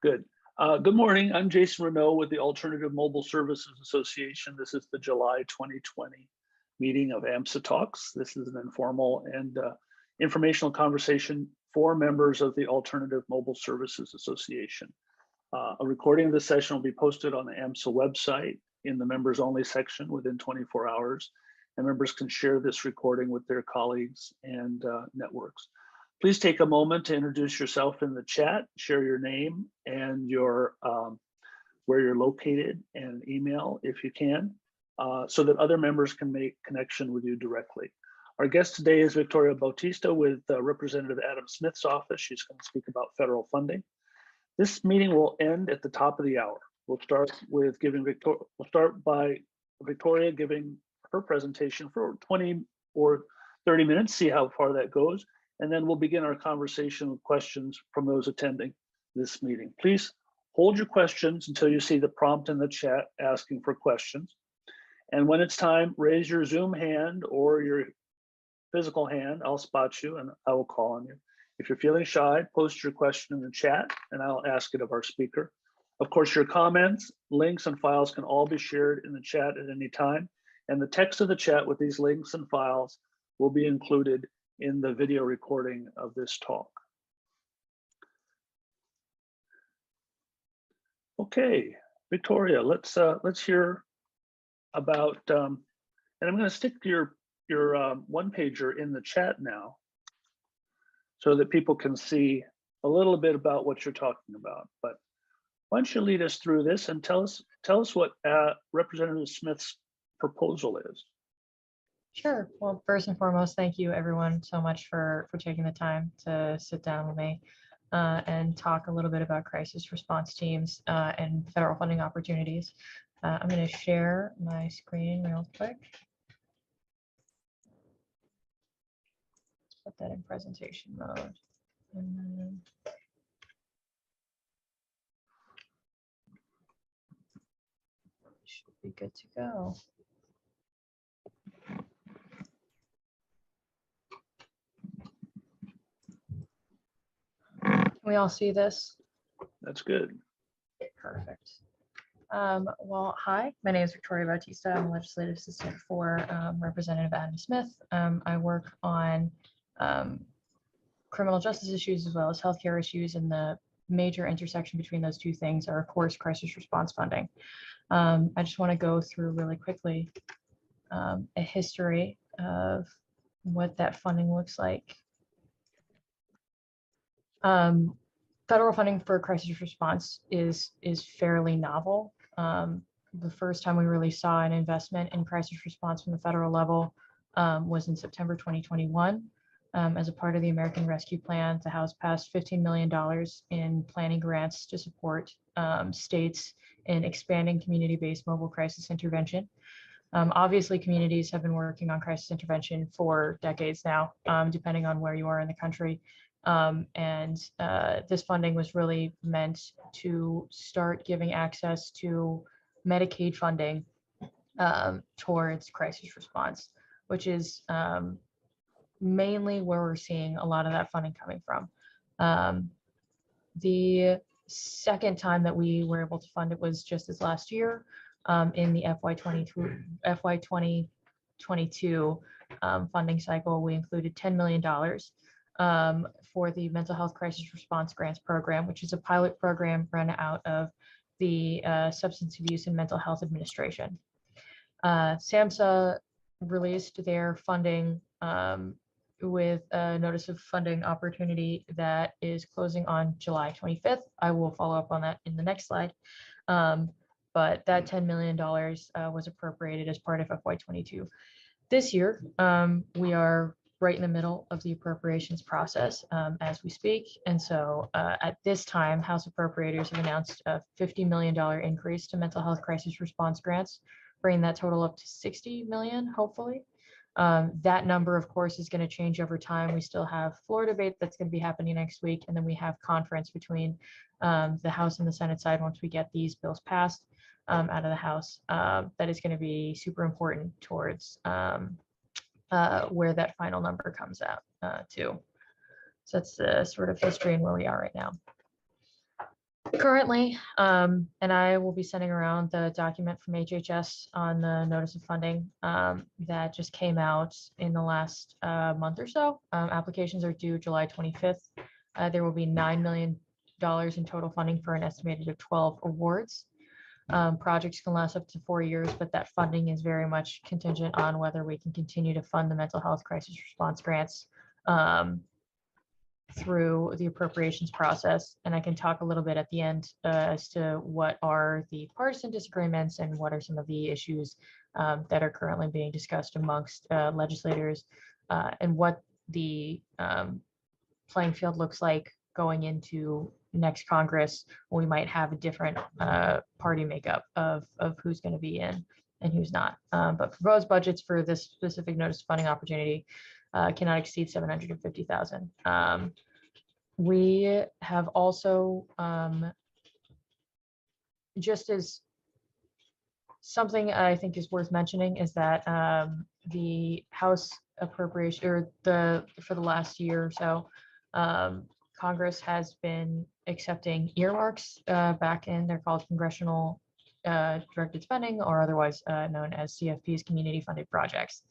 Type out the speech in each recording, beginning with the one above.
Good. Good morning. I'm Jason Renaud with the Alternative Mobile Services Association. This is the July 2020 meeting of AMSA Talks. This is an informal and informational conversation for members of the Alternative Mobile Services Association. A recording of this session will be posted on the AMSA website in the members only section within 24 hours, and members can share this recording with their colleagues and networks. Please take a moment to introduce yourself in the chat, share your name and your where you're located and email if you can, so that other members can make connection with you directly. Our guest today is Victoria Bautistia with Representative Adam Smith's office. She's going to speak about federal funding. This meeting will end at the top of the hour. We'll start with by Victoria giving her presentation for 20 or 30 minutes, see how far that goes. And then we'll begin our conversation with questions from those attending this meeting. Please hold your questions until you see the prompt in the chat asking for questions. And when it's time, raise your Zoom hand or your physical hand. I'll spot you and I will call on you. If you're feeling shy, post your question in the chat and I'll ask it of our speaker. Of course, your comments, links, and files can all be shared in the chat at any time. And the text of the chat with these links and files will be included in the video recording of this talk. Okay, Victoria, let's hear about, and I'm going to stick to your one pager in the chat now, so that people can see a little bit about what you're talking about. But why don't you lead us through this and tell us what Representative Smith's proposal is. Sure. Well, first and foremost, thank you everyone so much for taking the time to sit down with me and talk a little bit about crisis response teams and federal funding opportunities. I'm going to share my screen real quick. Let's put that in presentation mode. And then should be good to go. Can we all see this? That's good. Perfect. Well, hi, my name is Victoria Bautistia. I'm a legislative assistant for Representative Adam Smith. I work on criminal justice issues as well as healthcare issues, and the major intersection between those two things are, of course, crisis response funding. I just want to go through really quickly a history of what that funding looks like. Federal funding for crisis response is fairly novel. The first time we really saw an investment in crisis response from the federal level was in September 2021. As a part of the American Rescue Plan, the House passed $15 million in planning grants to support states in expanding community-based mobile crisis intervention. Obviously, communities have been working on crisis intervention for decades now, depending on where you are in the country. This funding was really meant to start giving access to Medicaid funding towards crisis response, which is mainly where we're seeing a lot of that funding coming from. The second time that we were able to fund it was just this last year in the FY 2022 funding cycle. We included $10 million for the Mental Health Crisis Response Grants Program, which is a pilot program run out of the Substance Abuse and Mental Health Administration. SAMHSA released their funding with a notice of funding opportunity that is closing on July 25th. I will follow up on that in the next slide. But that $10 million was appropriated as part of FY22. This year, we are right in the middle of the appropriations process as we speak. And so at this time, House appropriators have announced a $50 million increase to mental health crisis response grants, bringing that total up to $60 million, hopefully. That number, of course, is going to change over time. We still have floor debate that's going to be happening next week. And then we have conference between the House and the Senate side once we get these bills passed out of the House. That is going to be super important towards where that final number comes out to. So that's the sort of history and where we are right now. Currently, and I will be sending around the document from HHS on the notice of funding that just came out in the last month or so. Applications are due July 25th. There will be $9 million in total funding for an estimated of 12 awards. Projects can last up to 4 years, but that funding is very much contingent on whether we can continue to fund the mental health crisis response grants through the appropriations process. And I can talk a little bit at the end as to what are the partisan disagreements and what are some of the issues that are currently being discussed amongst legislators and what the playing field looks like going into next Congress, when we might have a different party makeup of who's going to be in and who's not. But proposed budgets for this specific notice of funding opportunity cannot exceed $750,000. We have also, just as something I think is worth mentioning, is that the House appropriation, or for the last year or so, Congress has been accepting earmarks back in, they're called congressional directed spending, or otherwise known as CFPs, community funded projects.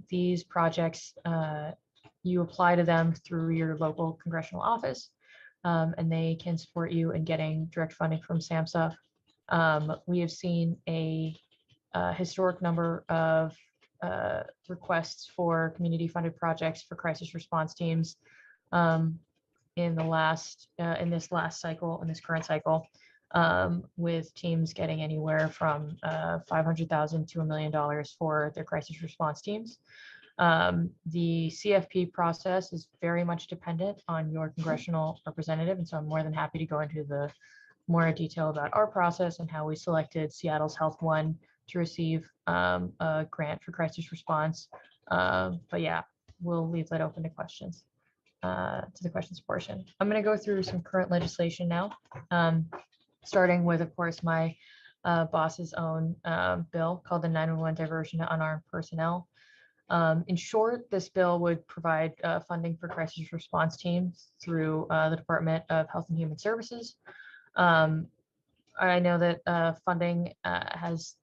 These projects, you apply to them through your local congressional office, and they can support you in getting direct funding from SAMHSA. We have seen a historic number of requests for community funded projects for crisis response teams in this current cycle, with teams getting anywhere from $500,000 to $1 million for their crisis response teams. The CFP process is very much dependent on your congressional representative, and so I'm more than happy to go into the more detail about our process and how we selected Seattle's Health One to receive a grant for crisis response. But yeah, we'll leave that open to questions, to the questions portion. I'm going to go through some current legislation now, starting with, of course, my boss's own bill called the 911 Diversion to Unarmed Personnel. In short, this bill would provide funding for crisis response teams through the Department of Health and Human Services. I know that funding has,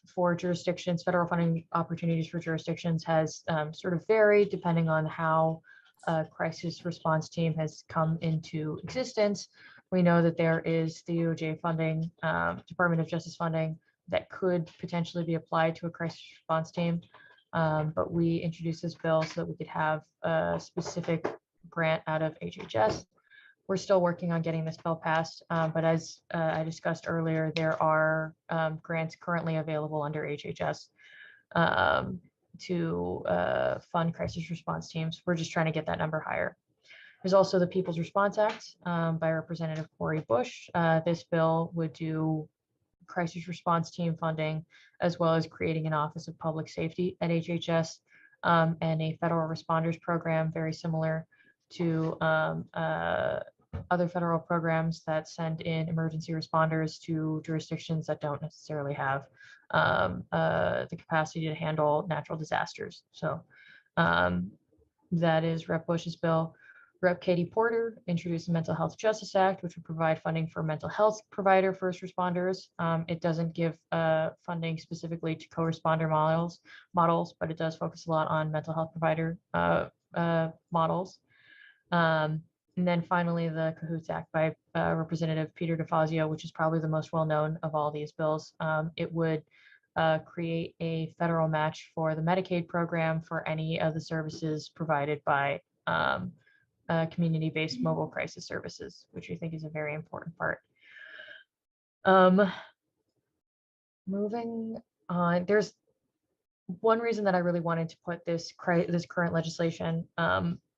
for jurisdictions, federal funding opportunities for jurisdictions has sort of varied depending on how a crisis response team has come into existence. We know that there is the DOJ funding, Department of Justice funding, that could potentially be applied to a crisis response team. But we introduced this bill so that we could have a specific grant out of HHS. We're still working on getting this bill passed, but as I discussed earlier, there are grants currently available under HHS to fund crisis response teams. We're just trying to get that number higher. There's also the People's Response Act by Representative Cori Bush. This bill would do crisis response team funding, as well as creating an Office of Public Safety at HHS and a federal responders program, very similar to other federal programs that send in emergency responders to jurisdictions that don't necessarily have the capacity to handle natural disasters. So that is Rep. Bush's bill. Rep. Katie Porter introduced the Mental Health Justice Act, which would provide funding for mental health provider first responders. It doesn't give funding specifically to co-responder models, but it does focus a lot on mental health provider models. And then finally, the Cahoots Act by Representative Peter DeFazio, which is probably the most well-known of all these bills. It would create a federal match for the Medicaid program for any of the services provided by community-based mobile crisis services, which we think is a very important part. Moving on, there's one reason that I really wanted to put this current legislation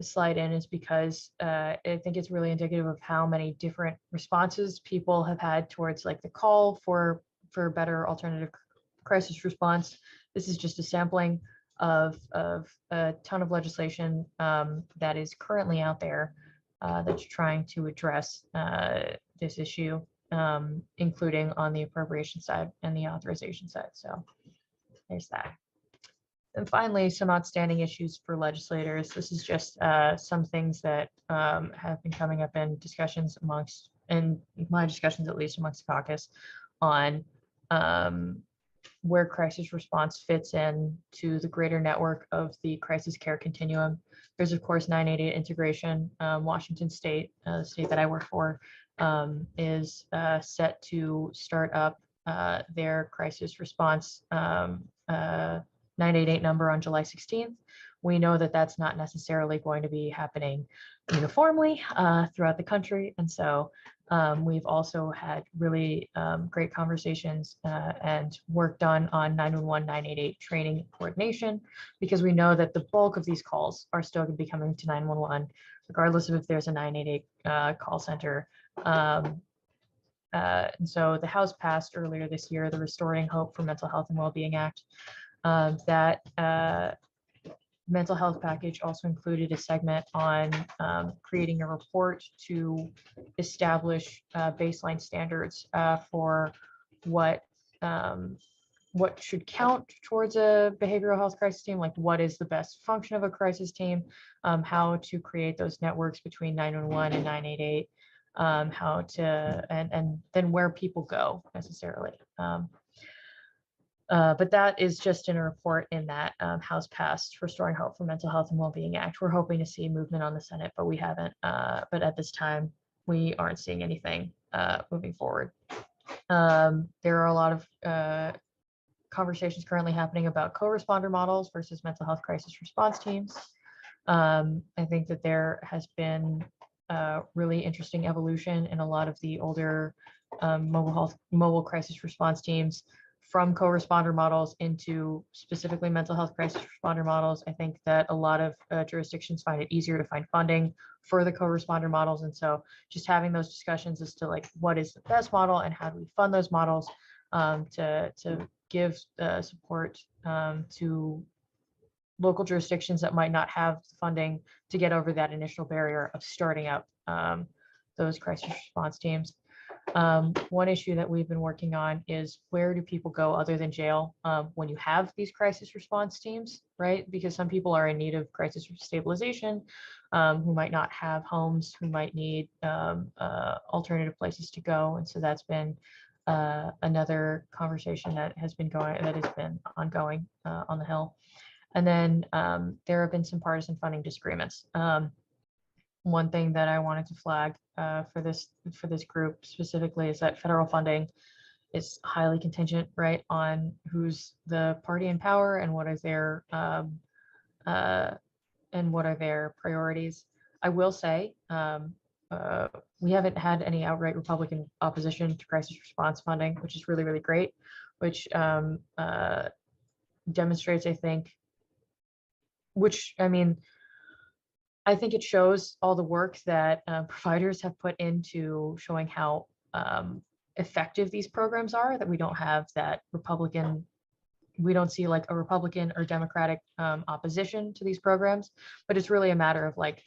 slide in is because I think it's really indicative of how many different responses people have had towards like the call for better alternative crisis response. This is just a sampling of a ton of legislation that is currently out there that's trying to address this issue, including on the appropriation side and the authorization side. So there's that. And finally, some outstanding issues for legislators. This is just some things that have been coming up in discussions amongst and my discussions, at least amongst the caucus, on where crisis response fits in to the greater network of the crisis care continuum. There's, of course, 988 integration. Washington State, the state that I work for, is set to start up their crisis response 988 number on July 16th. We know that that's not necessarily going to be happening uniformly throughout the country. And so we've also had really great conversations and work done on 911, 988 training and coordination, because we know that the bulk of these calls are still going to be coming to 911, regardless of if there's a 988 call center. And so the House passed earlier this year the Restoring Hope for Mental Health and Wellbeing Act. That mental health package also included a segment on creating a report to establish baseline standards for what should count towards a behavioral health crisis team, like what is the best function of a crisis team, how to create those networks between 911 and 988, how to, and then where people go necessarily. But that is just in a report in that House passed Restoring Hope for Mental Health and Wellbeing Act. We're hoping to see movement on the Senate, but we haven't. But at this time, we aren't seeing anything moving forward. There are a lot of conversations currently happening about co-responder models versus mental health crisis response teams. I think that there has been really interesting evolution in a lot of the older mobile crisis response teams from co-responder models into specifically mental health crisis responder models. I think that a lot of jurisdictions find it easier to find funding for the co-responder models. And so just having those discussions as to like, what is the best model and how do we fund those models to give support to local jurisdictions that might not have funding to get over that initial barrier of starting up those crisis response teams. One issue that we've been working on is where do people go other than jail when you have these crisis response teams, right? Because some people are in need of crisis stabilization, who might not have homes, who might need alternative places to go. And so that's been another conversation that has been ongoing on the Hill. And then there have been some partisan funding disagreements. One thing that I wanted to flag for this group specifically is that federal funding is highly contingent, right, on who's the party in power and what is their priorities. I will say we haven't had any outright Republican opposition to crisis response funding, which is really, really great, which demonstrates, I think, I think it shows all the work that providers have put into showing how effective these programs are, that we don't have that we don't see like a Republican or Democratic opposition to these programs, but it's really a matter of like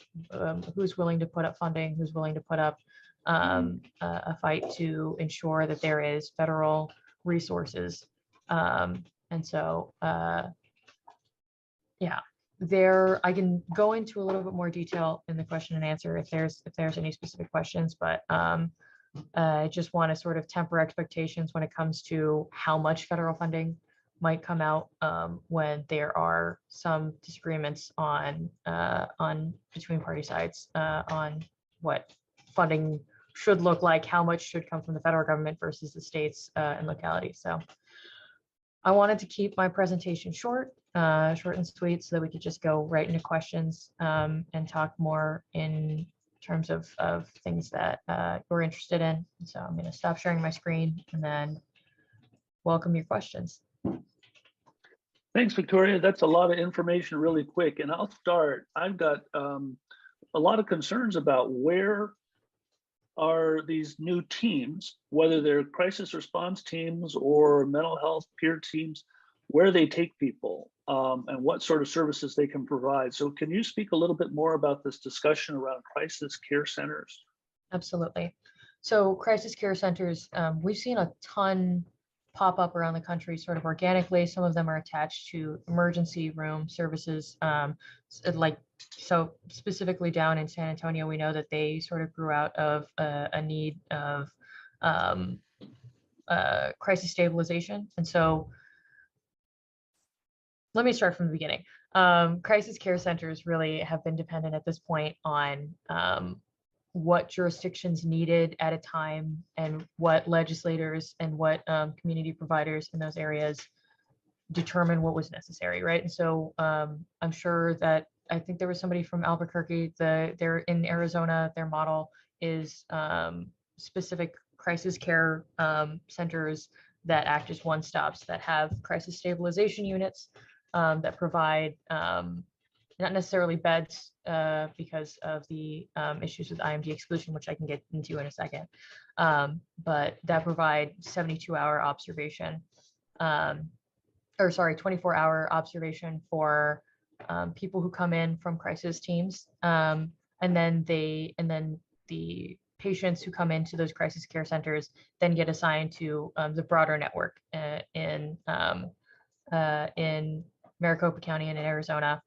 who's willing to put up funding, who's willing to put up a fight to ensure that there is federal resources. And so, yeah. I can go into a little bit more detail in the question and answer if there's any specific questions, but I just want to sort of temper expectations when it comes to how much federal funding might come out when there are some disagreements on between party sides on what funding should look like, how much should come from the federal government versus the states and localities. So I wanted to keep my presentation short and sweet so that we could just go right into questions and talk more in terms of things that you're interested in. So I'm going to stop sharing my screen and then welcome your questions. Thanks, Victoria. That's a lot of information really quick. And I'll start. I've got a lot of concerns about where are these new teams, whether they're crisis response teams or mental health peer teams, where they take people and what sort of services they can provide. So can you speak a little bit more about this discussion around crisis care centers? Absolutely. So crisis care centers, we've seen a ton pop up around the country sort of organically. Some of them are attached to emergency room services, like So specifically down in San Antonio, we know that they sort of grew out of a need of um, crisis stabilization. And so let me start from the beginning. Crisis care centers really have been dependent at this point on what jurisdictions needed at a time and what legislators and what community providers in those areas determine what was necessary, right? And so I'm sure that I think there was somebody from Albuquerque. They're in Arizona. Their model is specific crisis care centers that act as one-stops that have crisis stabilization units that provide not necessarily beds because of the issues with IMD exclusion, which I can get into in a second, but that provide 72-hour observation. Or sorry, 24-hour observation for people who come in from crisis teams, and then the patients who come into those crisis care centers then get assigned to the broader network in Maricopa County and in Arizona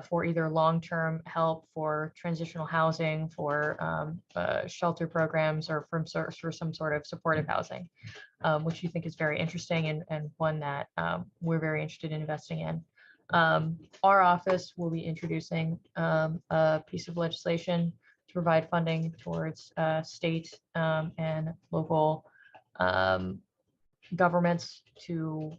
for either long-term help, for transitional housing, for shelter programs, or for some sort of supportive housing, which you think is very interesting and one that we're very interested in investing in. Our office will be introducing a piece of legislation to provide funding towards state and local governments to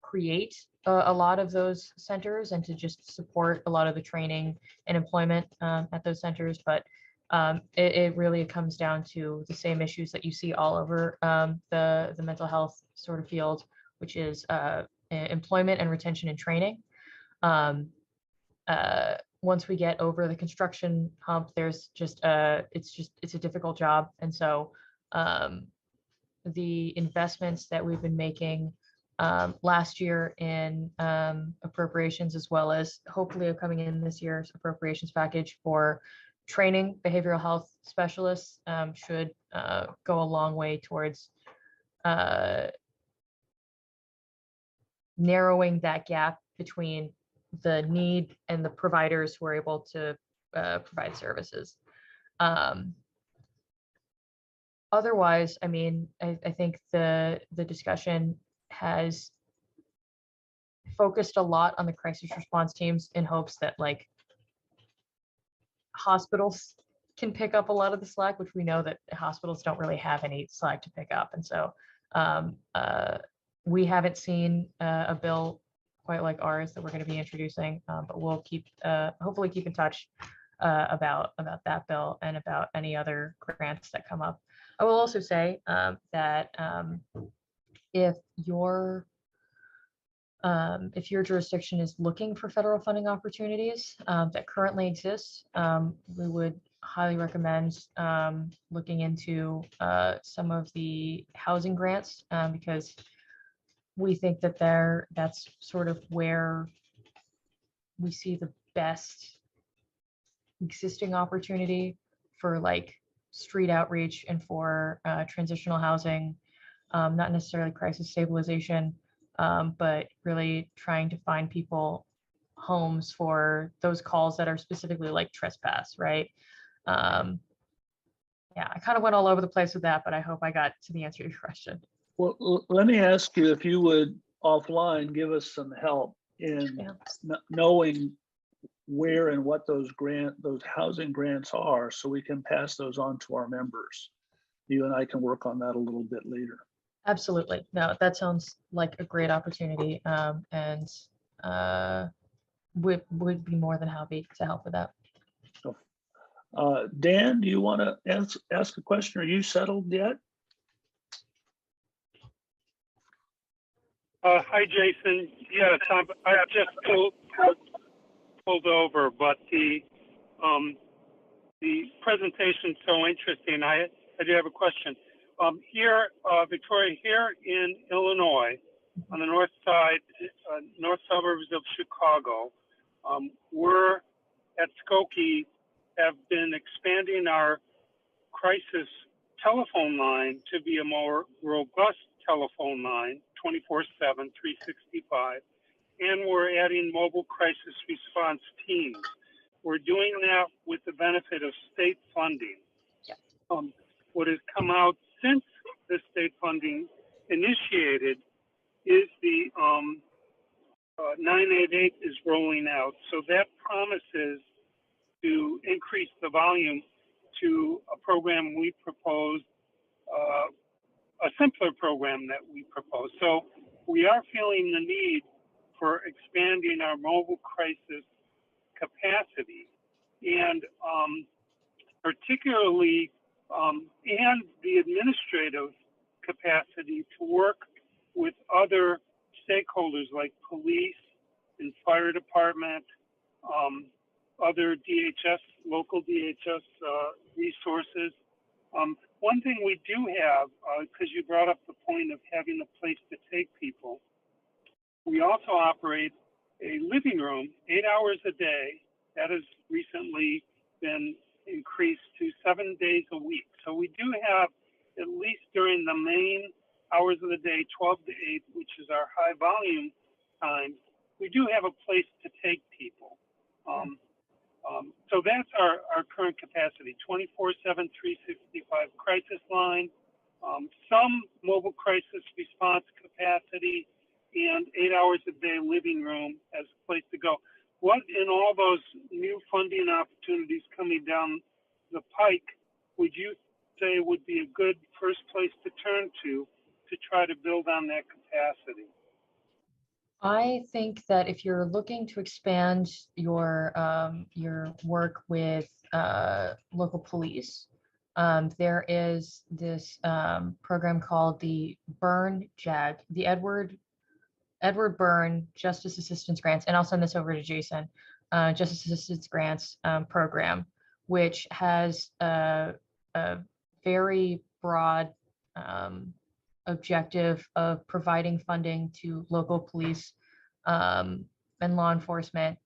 create a lot of those centers and to just support a lot of the training and employment at those centers. But it really comes down to the same issues that you see all over the mental health sort of field, which is employment and retention and training. Once we get over the construction hump, there's just it's a difficult job. And so the investments that we've been making last year in appropriations, as well as hopefully coming in this year's appropriations package for training behavioral health specialists, should go a long way towards narrowing that gap between the need and the providers who are able to provide services. Otherwise, I mean, I think the discussion has focused a lot on the crisis response teams in hopes that like hospitals can pick up a lot of the slack, which we know that hospitals don't really have any slack to pick up. And so we haven't seen a bill quite like ours that we're going to be introducing, but we'll hopefully keep in touch about that bill and about any other grants that come up. I will also say that if your jurisdiction is looking for federal funding opportunities that currently exist, we would highly recommend looking into some of the housing grants because we think that that's sort of where we see the best existing opportunity for like street outreach and for transitional housing, not necessarily crisis stabilization, but really trying to find people homes for those calls that are specifically like trespass, right? Yeah, I kind of went all over the place with that, but I hope I got to the answer to your question. Well, let me ask you if you would offline give us some help in knowing where and what those housing grants are, so we can pass those on to our members. You and I can work on that a little bit later. Absolutely. No, that sounds like a great opportunity, and would be more than happy to help with that. So, Dan, do you want to ask a question? Are you settled yet? Hi, Jason. Yes, I've just pulled over, but the presentation's so interesting. I do have a question. Here, Victoria, here in Illinois, on the north side, north suburbs of Chicago, we're at Skokie have been expanding our crisis telephone line to be a more robust telephone line, 24/7, 365. and we're adding mobile crisis response teams. We're doing that with the benefit of state funding. Yeah. What has come out since the state funding initiated is the 988 is rolling out. So that promises to increase the volume to a program we proposed, a simpler program that we proposed. So we are feeling the need for expanding our mobile crisis capacity, and particularly and the administrative capacity to work with other stakeholders like police and fire department, other DHS, local DHS resources. One thing we do have, because you brought up the point of having a place to take people, we also operate a living room 8 hours a day. That has recently been increased to 7 days a week. So we do have, at least during the main hours of the day, 12 to 8, which is our high volume times, we do have a place to take people. So that's our current capacity, 24/7, 365 crisis line, some mobile crisis response capacity, and 8 hours a day living room as a place to go. What in all those new funding opportunities coming down the pike would you say would be a good first place to turn to try to build on that capacity? I think that if you're looking to expand your work with local police, there is this program called the Burn JAG, the Edward Byrne Justice Assistance Grants, and I'll send this over to Jason, Justice Assistance Grants program, which has a very broad objective of providing funding to local police and law enforcement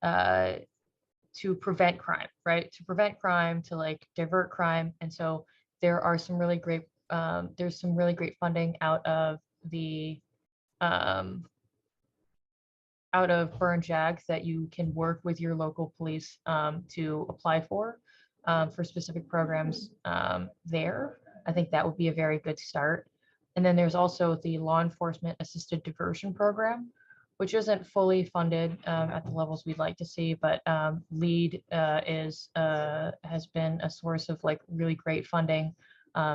to prevent crime, right? To prevent crime, to like divert crime. And so there are some really great, there's some really great funding out of the out of Burn JAG that you can work with your local police to apply for specific programs there. I think that would be a very good start. And then there's also the Law Enforcement Assisted Diversion Program, which isn't fully funded at the levels we'd like to see, but LEAD has been a source of like really great funding,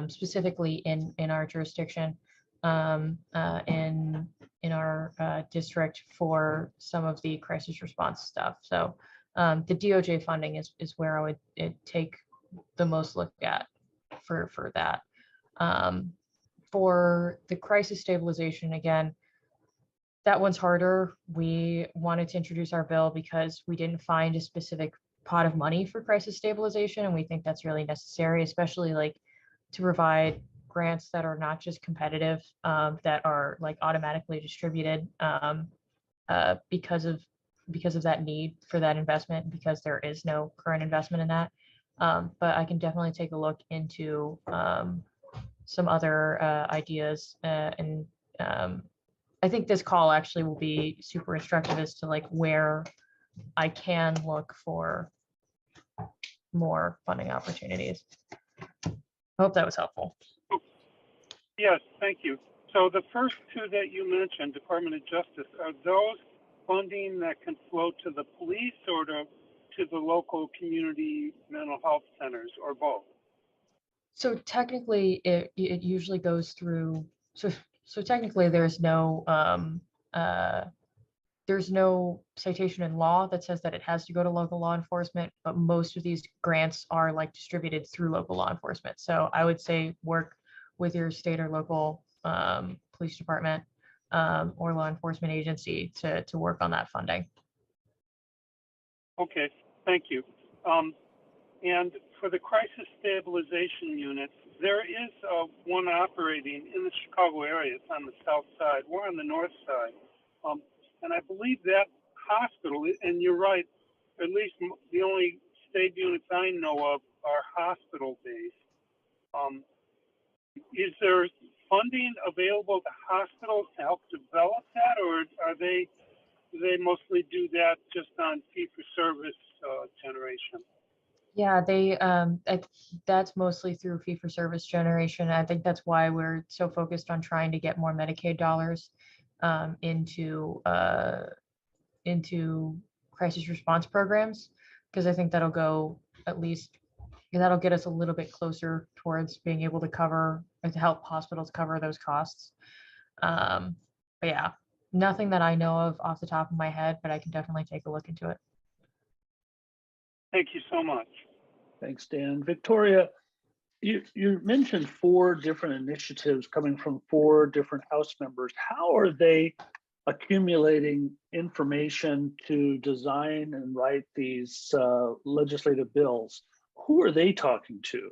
specifically in our jurisdiction, in our district for some of the crisis response stuff. So the DOJ funding is where I would take the most look at for that. For the crisis stabilization, again, that one's harder. We wanted to introduce our bill because we didn't find a specific pot of money for crisis stabilization, and we think that's really necessary, especially like to provide grants that are not just competitive, that are like automatically distributed because of that need for that investment, because there is no current investment in that. But I can definitely take a look into some other ideas, and I think this call actually will be super instructive as to like where I can look for more funding opportunities. I hope that was helpful. Yes, thank you. So the first two that you mentioned, Department of Justice, are those funding that can flow to the police or to the local community mental health centers, or both? So technically, it usually goes through. So technically, there's no citation in law that says that it has to go to local law enforcement, but most of these grants are like distributed through local law enforcement. So I would say work with your state or local police department or law enforcement agency to work on that funding. Okay, thank you. And for the crisis stabilization units, there is one operating in the Chicago area. It's on the south side. We're on the north side. And I believe that hospital, and you're right, at least the only state units I know of are hospital-based. Is there funding available to hospitals to help develop that, or are they do they mostly do that just on fee-for-service generation? Yeah, that's mostly through fee-for-service generation. I think that's why we're so focused on trying to get more Medicaid dollars into crisis response programs, because I think that'll go at least that'll get us a little bit closer towards being able to cover or to help hospitals cover those costs. But yeah, nothing that I know of off the top of my head, but I can definitely take a look into it. Thank you so much. Thanks, Dan. Victoria, you mentioned 4 different initiatives coming from 4 different House members. How are they accumulating information to design and write these legislative bills? Who are they talking to?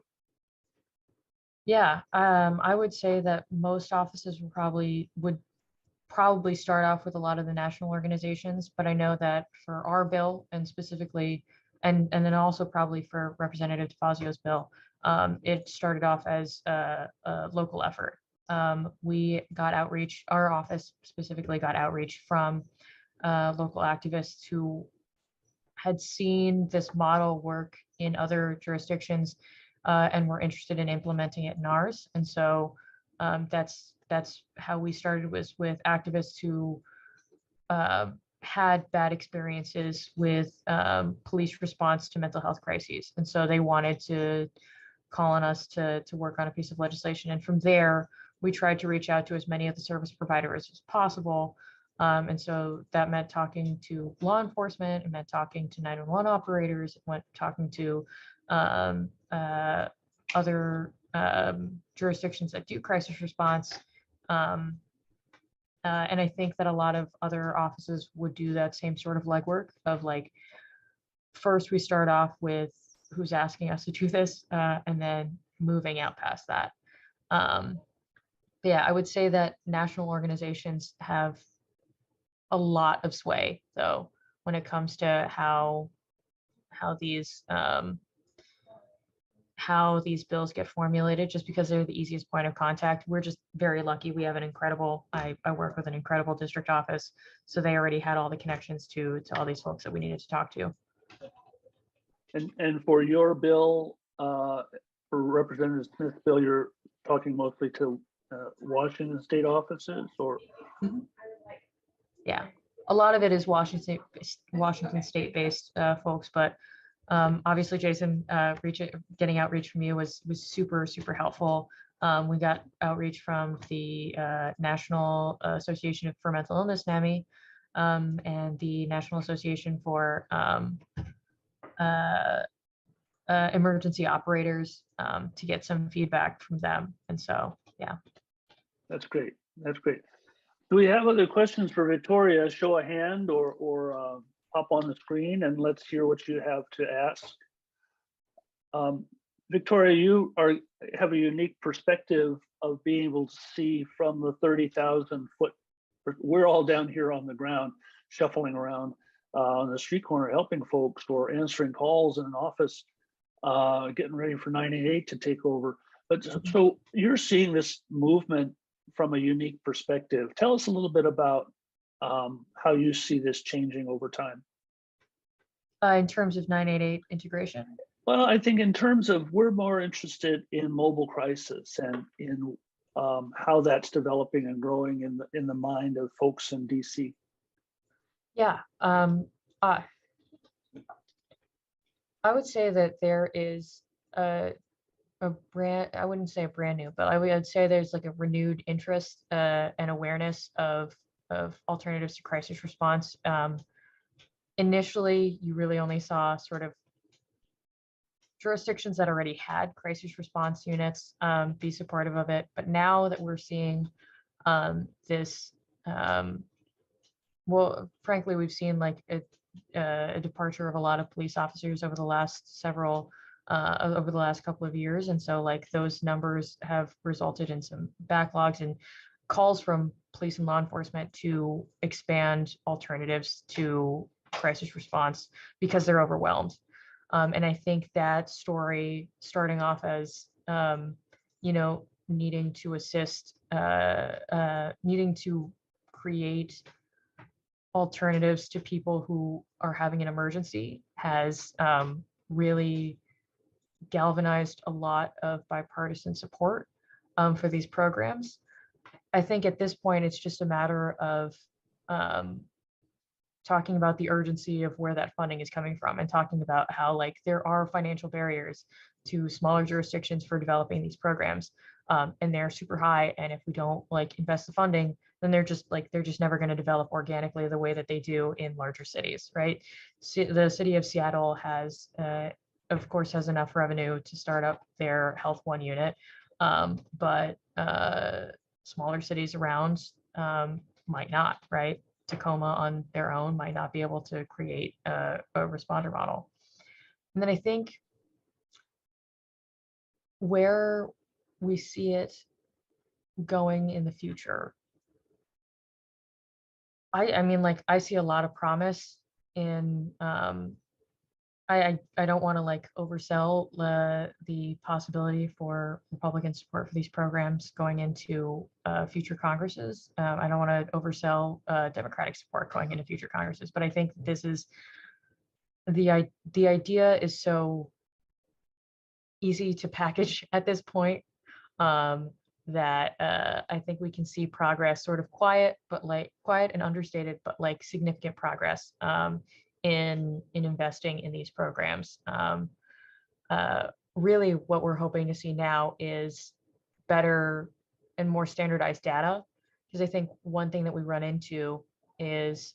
Yeah, I would say that most offices would probably start off with a lot of the national organizations, but I know that for our bill and specifically, and then also probably for Representative DeFazio's bill, it started off as a local effort. We got outreach, our office specifically got outreach from local activists who had seen this model work in other jurisdictions and were interested in implementing it in ours. And so that's how we started, was with activists who had bad experiences with police response to mental health crises. And so they wanted to call on us to work on a piece of legislation. And from there, we tried to reach out to as many of the service providers as possible. And so that meant talking to law enforcement, it meant talking to 911 operators, it meant talking to other jurisdictions that do crisis response. And I think that a lot of other offices would do that same sort of legwork of like, first we start off with who's asking us to do this, and then moving out past that. Yeah, I would say that national organizations have a lot of sway, though, when it comes to how these bills get formulated, just because they're the easiest point of contact. We're just very lucky. We have an incredible, I work with an incredible district office, so they already had all the connections to all these folks that we needed to talk to. And for your bill, for Representative Smith's bill, you're talking mostly to Washington state offices, or? Yeah, a lot of it is Washington state based folks, but obviously, Jason, getting outreach from you was super helpful. We got outreach from the National Association for Mental Illness, NAMI, and the National Association for Emergency Operators, to get some feedback from them. And so, yeah. That's great. That's great. Do we have other questions for Victoria? Show a hand or pop on the screen and let's hear what you have to ask. Victoria, you have a unique perspective of being able to see from the 30,000 foot. We're all down here on the ground, shuffling around on the street corner, helping folks or answering calls in an office, getting ready for 988 to take over. But so you're seeing this movement from a unique perspective. Tell us a little bit about how you see this changing over time. In terms of 988 integration? Well, I think in terms of, we're more interested in mobile crisis and in how that's developing and growing in the mind of folks in DC. Yeah, I would say that there is a brand, I wouldn't say a brand new, but I would say there's like a renewed interest and awareness of alternatives to crisis response. Initially, you really only saw sort of jurisdictions that already had crisis response units be supportive of it. But now that we're seeing this, well, frankly, we've seen like a departure of a lot of police officers over the last couple of years. And so like those numbers have resulted in some backlogs and calls from police and law enforcement to expand alternatives to crisis response because they're overwhelmed. And I think that story, starting off as, needing to assist, needing to create alternatives to people who are having an emergency has really galvanized a lot of bipartisan support for these programs. I think at this point, it's just a matter of talking about the urgency of where that funding is coming from and talking about how like there are financial barriers to smaller jurisdictions for developing these programs. And they're super high. And if we don't like invest the funding, then they're just never going to develop organically the way that they do in larger cities, right? The city of Seattle has, of course, has enough revenue to start up their Health One unit, but smaller cities around might not, right? Tacoma on their own might not be able to create a responder model. And then I think where we see it going in the future, I mean, like, I see a lot of promise in, I don't want to like oversell the possibility for Republican support for these programs going into future Congresses. I don't want to oversell Democratic support going into future Congresses, but I think this is the idea is so easy to package at this point that I think we can see progress, sort of quiet and understated, but like significant progress in investing in these programs. Really, what we're hoping to see now is better and more standardized data, because I think one thing that we run into is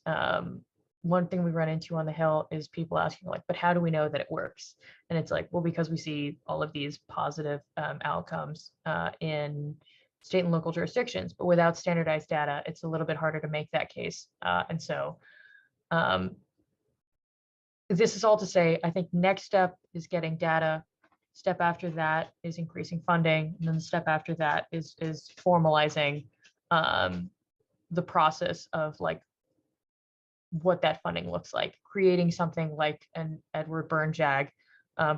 one thing we run into on the Hill is people asking like, but how do we know that it works? And it's like, well, because we see all of these positive outcomes in state and local jurisdictions, but without standardized data, it's a little bit harder to make that case. And so this is all to say, I think next step is getting data. Step after that is increasing funding. And then the step after that is formalizing the process of like what that funding looks like, creating something like an Edward Byrne JAG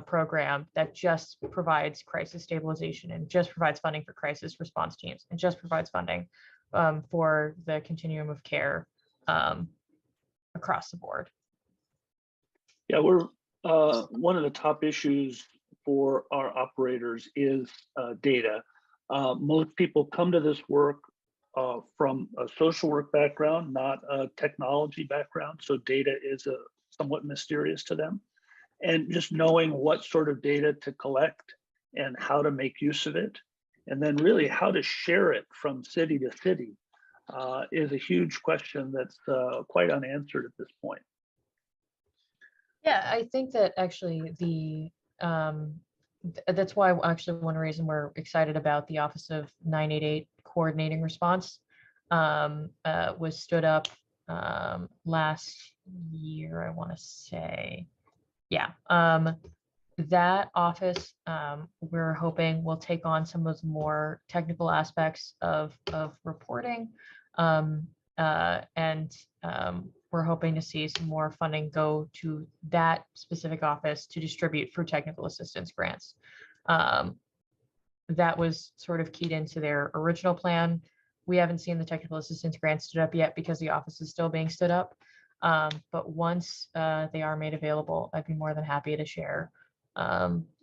program that just provides crisis stabilization and just provides funding for crisis response teams and just provides funding for the continuum of care across the board. Yeah, we're one of the top issues for our operators is data. Most people come to this work from a social work background, not a technology background. So data is somewhat mysterious to them. And just knowing what sort of data to collect and how to make use of it, and then really how to share it from city to city is a huge question that's quite unanswered at this point. Yeah, I think that actually that's why actually one reason we're excited about the Office of 988 Coordinating Response was stood up last year, I want to say. Yeah, that office we're hoping will take on some of the more technical aspects of reporting, and we're hoping to see some more funding go to that specific office to distribute for technical assistance grants. That was sort of keyed into their original plan. We haven't seen the technical assistance grants stood up yet because the office is still being stood up. But once they are made available, I'd be more than happy to share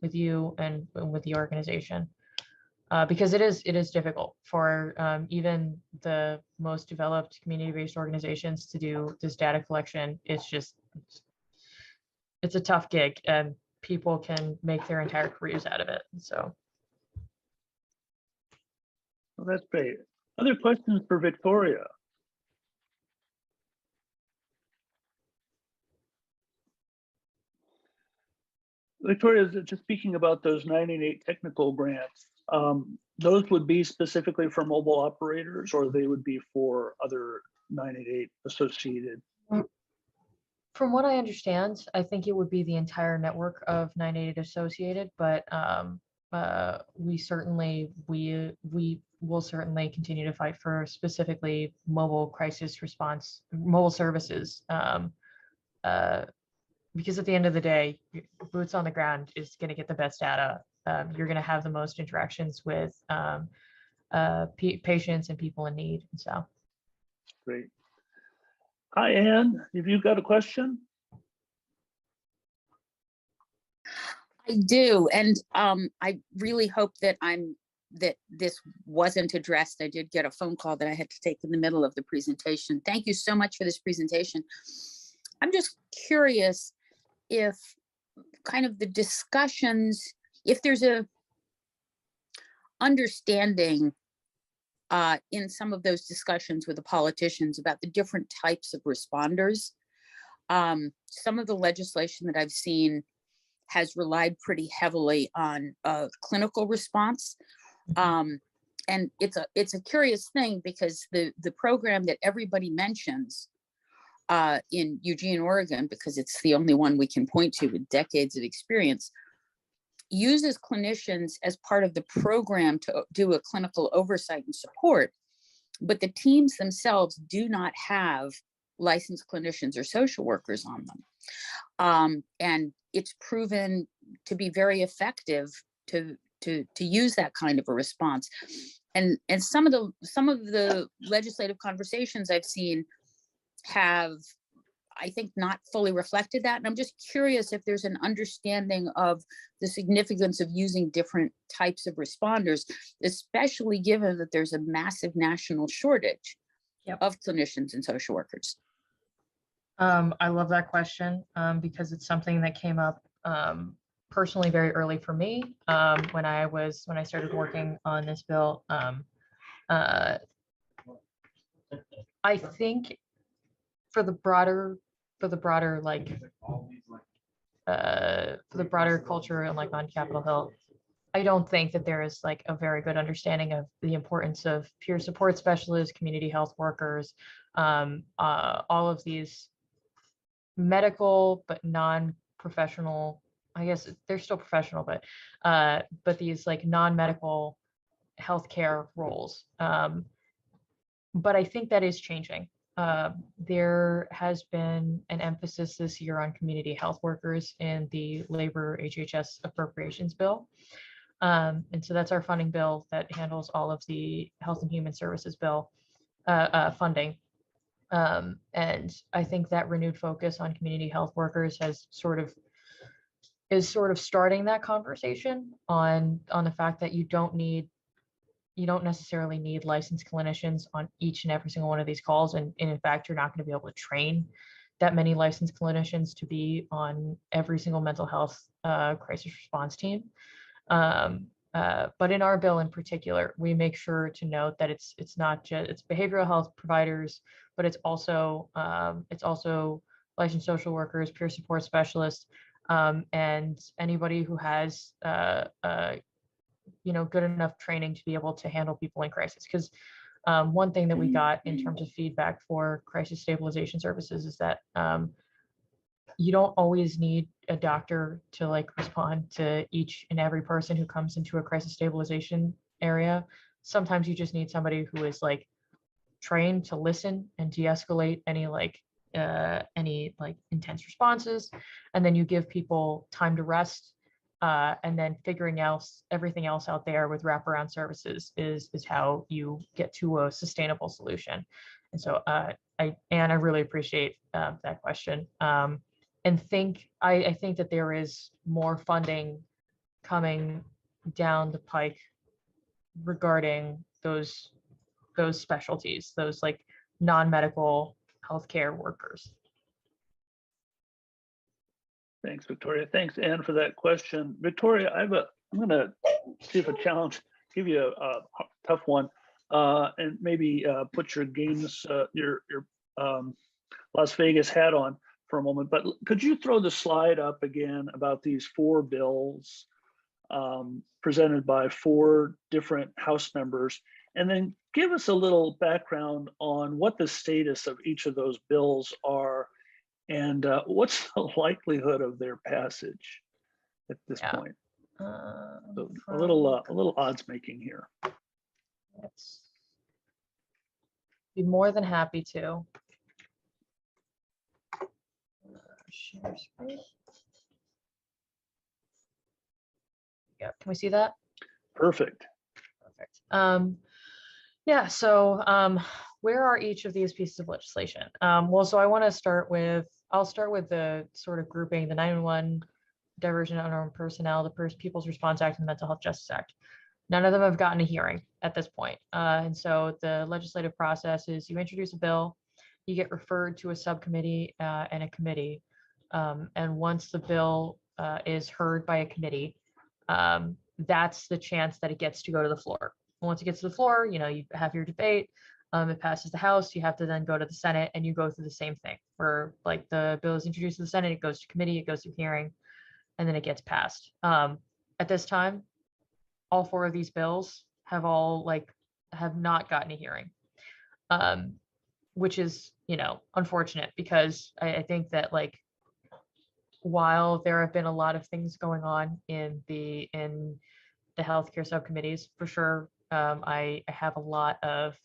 with you and with the organization. Because it is difficult for even the most developed community-based organizations to do this data collection. It's a tough gig, and people can make their entire careers out of it. So, well, that's great. Other questions for Victoria? Victoria, just speaking about those 988 technical grants, those would be specifically for mobile operators, or they would be for other 988 associated? From what I understand, I think it would be the entire network of 988 associated, but we will certainly continue to fight for specifically mobile crisis response, mobile services. Because at the end of the day, boots on the ground is going to get the best data. You're going to have the most interactions with patients and people in need. And so, great. Hi, Ann. Have you got a question? I do, and I really hope that this wasn't addressed. I did get a phone call that I had to take in the middle of the presentation. Thank you so much for this presentation. I'm just curious if kind of the discussions, if there's a understanding in some of those discussions with the politicians about the different types of responders. Some of the legislation that I've seen has relied pretty heavily on clinical response. And it's a curious thing because the program that everybody mentions in Eugene, Oregon, because it's the only one we can point to with decades of experience, uses clinicians as part of the program to do a clinical oversight and support, but the teams themselves do not have licensed clinicians or social workers on them. And it's proven to be very effective to use that kind of a response. And some of the legislative conversations I've seen have, I think, not fully reflected that. And I'm just curious if there's an understanding of the significance of using different types of responders, especially given that there's a massive national shortage of clinicians and social workers. I love that question because it's something that came up personally very early for me when I started working on this bill. I think for the broader culture and like on Capitol Hill, I don't think that there is like a very good understanding of the importance of peer support specialists, community health workers, all of these medical but non-professional, I guess they're still professional, but these like non-medical healthcare roles. But I think that is changing. There has been an emphasis this year on community health workers in the labor HHS appropriations bill. And so that's our funding bill that handles all of the Health and Human Services bill funding. And I think that renewed focus on community health workers is sort of starting that conversation on the fact that you don't necessarily need licensed clinicians on each and every single one of these calls. And in fact, you're not going to be able to train that many licensed clinicians to be on every single mental health crisis response team. But in our bill in particular, we make sure to note that it's not just it's behavioral health providers, but it's also licensed social workers, peer support specialists, and anybody who has good enough training to be able to handle people in crisis. Because one thing that we got in terms of feedback for crisis stabilization services is that you don't always need a doctor to like respond to each and every person who comes into a crisis stabilization area. Sometimes you just need somebody who is like trained to listen and de-escalate any intense responses, and then you give people time to rest, and then figuring out everything else out there with wraparound services is how you get to a sustainable solution. And so I really appreciate that question. And I think that there is more funding coming down the pike regarding those specialties, those like non-medical healthcare workers. Thanks, Victoria. Thanks, Ann, for that question. Victoria, I'm going to see if I give you a tough one, and maybe put your Las Vegas hat on for a moment. But could you throw the slide up again about these 4 bills presented by 4 different House members, and then give us a little background on what the status of each of those bills are, and what's the likelihood of their passage at this point? So a little odds making here. Let's be more than happy to. Share screen. Yeah, can we see that? Perfect. Perfect. Yeah, so where are each of these pieces of legislation? Well, so I want to I'll start with the sort of grouping, the 911, diversion of unarmed personnel, the People's Response Act, and the Mental Health Justice Act. None of them have gotten a hearing at this point. And so the legislative process is you introduce a bill, you get referred to a subcommittee and a committee. And once the bill is heard by a committee, that's the chance that it gets to go to the floor. Once it gets to the floor, you have your debate. It passes the House. You have to then go to the Senate, and you go through the same thing. Where like the bill is introduced to the Senate, it goes to committee, it goes through hearing, and then it gets passed. At this time, all four of these bills have not gotten a hearing, which is unfortunate, because I think that while there have been a lot of things going on in the healthcare subcommittees, for sure, I have a lot of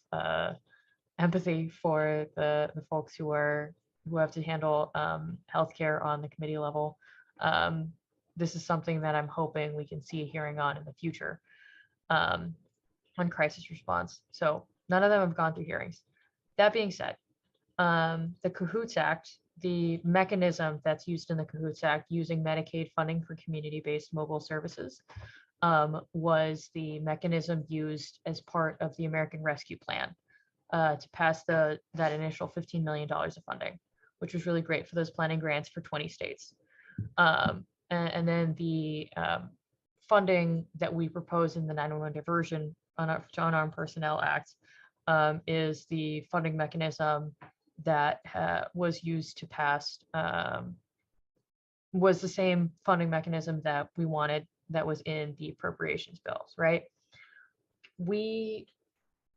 empathy for the folks who have to handle healthcare on the committee level. This is something that I'm hoping we can see a hearing on in the future, on crisis response. So none of them have gone through hearings. That being said, the CAHOOTS Act, the mechanism that's used in the CAHOOTS Act, using Medicaid funding for community-based mobile services, was the mechanism used as part of the American Rescue Plan to pass that initial $15 million of funding, which was really great for those planning grants for 20 states. And then the funding that we propose in the 911 Diversion to Unarmed Personnel Act is the funding mechanism that was used to pass, was the same funding mechanism that we wanted that was in the appropriations bills, right?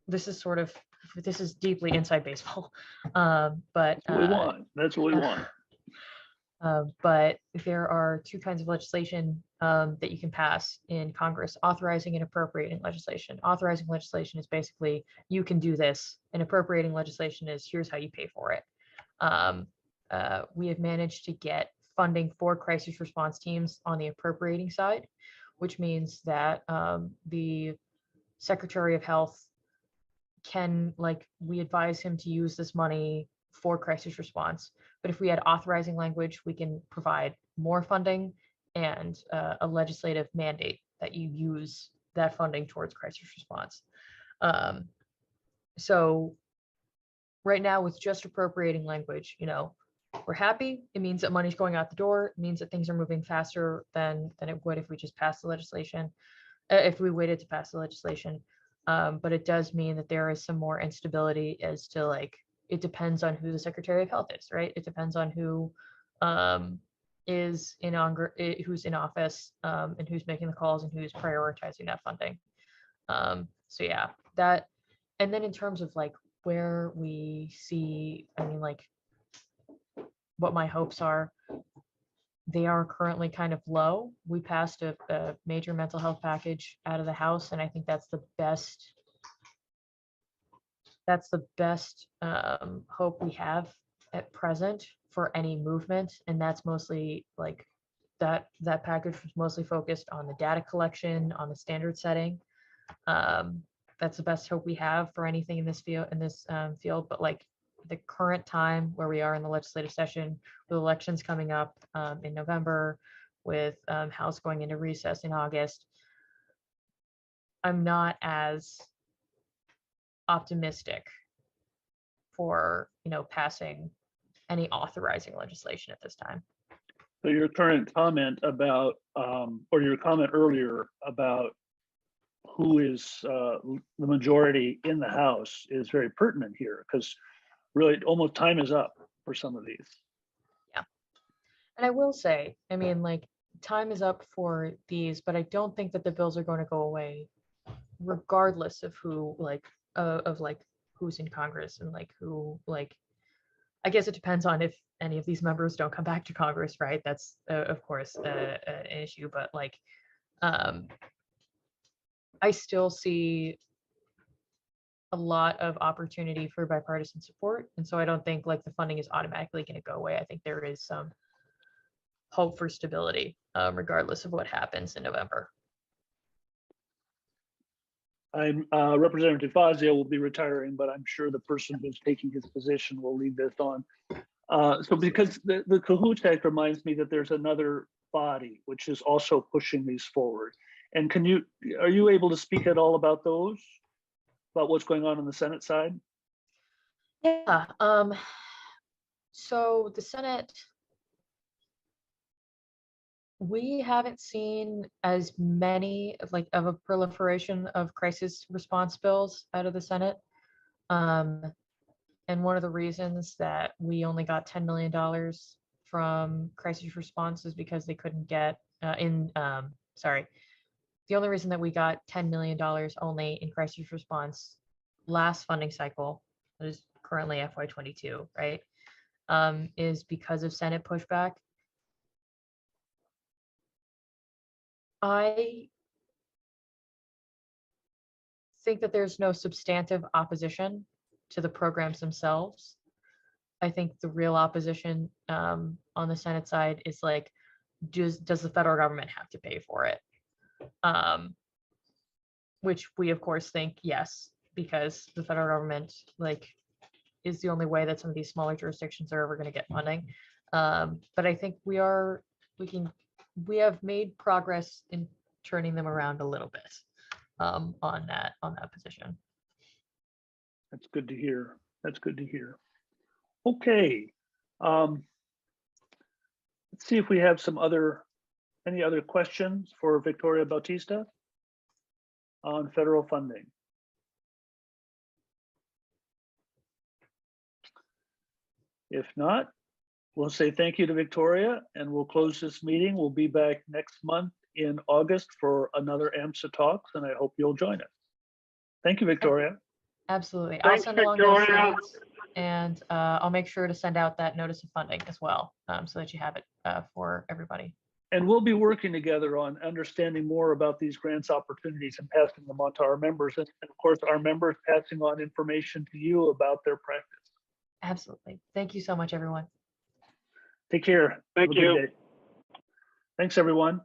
This is deeply inside baseball, but That's what we want. That's what we want. But there are two kinds of legislation that you can pass in Congress: authorizing and appropriating legislation. Authorizing legislation is basically, you can do this, and appropriating legislation is, here's how you pay for it. We have managed to get funding for crisis response teams on the appropriating side, which means that the Secretary of Health can, we advise him to use this money for crisis response. But if we had authorizing language, we can provide more funding and a legislative mandate that you use that funding towards crisis response. So right now, with just appropriating language, we're happy. It means that money's going out the door. It means that things are moving faster than it would if we just passed the legislation, if we waited to pass the legislation. But it does mean that there is some more instability as to it depends on who the Secretary of Health is, right? It depends on who who's in office, and who's making the calls and who's prioritizing that funding. So yeah, that. And then in terms of where we see, what my hopes are, they are currently kind of low. We passed a major mental health package out of the House, and I think that's the best hope we have at present for any movement. And that's mostly that package was mostly focused on the data collection, on the standard setting. That's the best hope we have for anything in this field. But the current time where we are in the legislative session, with elections coming up in November, with House going into recess in August, I'm not as optimistic for passing any authorizing legislation at this time. So your current comment about, or your comment earlier about who is the majority in the House is very pertinent here, because really almost time is up for some of these. Yeah. And I will say, time is up for these, but I don't think that the bills are going to go away regardless of who, who's in Congress and who, I guess it depends on if any of these members don't come back to Congress, right? That's of course an issue, but I still see a lot of opportunity for bipartisan support. And so I don't think the funding is automatically going to go away. I think there is some hope for stability, regardless of what happens in November. I'm Representative Fazio will be retiring, but I'm sure the person who's taking his position will lead this on. So because the Cahoots Act reminds me that there's another body which is also pushing these forward. And are you able to speak at all about those? About what's going on the Senate side? Yeah. So the Senate, we haven't seen as many of a proliferation of crisis response bills out of the Senate. And one of the reasons that we only got $10 million from crisis response is because they couldn't get the only reason that we got $10 million only in crisis response last funding cycle, that is currently FY22, right, is because of Senate pushback. I think that there's no substantive opposition to the programs themselves. I think the real opposition on the Senate side is like, does the federal government have to pay for it? Which we of course think yes, because the federal government is the only way that some of these smaller jurisdictions are ever going to get funding. But I think we have made progress in turning them around a little bit on that position. That's good to hear. That's good to hear. Okay. Let's see if we have any other questions for Victoria Bautista on federal funding. If not, we'll say thank you to Victoria and we'll close this meeting. We'll be back next month in August for another AMSA Talks, and I hope you'll join us. Thank you, Victoria. Absolutely. Thanks, I'll send along those Victoria. slides, and I'll make sure to send out that notice of funding as well, so that you have it for everybody. And we'll be working together on understanding more about these grants opportunities and passing them on to our members. And of course, our members passing on information to you about their practice. Absolutely. Thank you so much, everyone. Take care. Thank Have a good you. day. Thanks, everyone.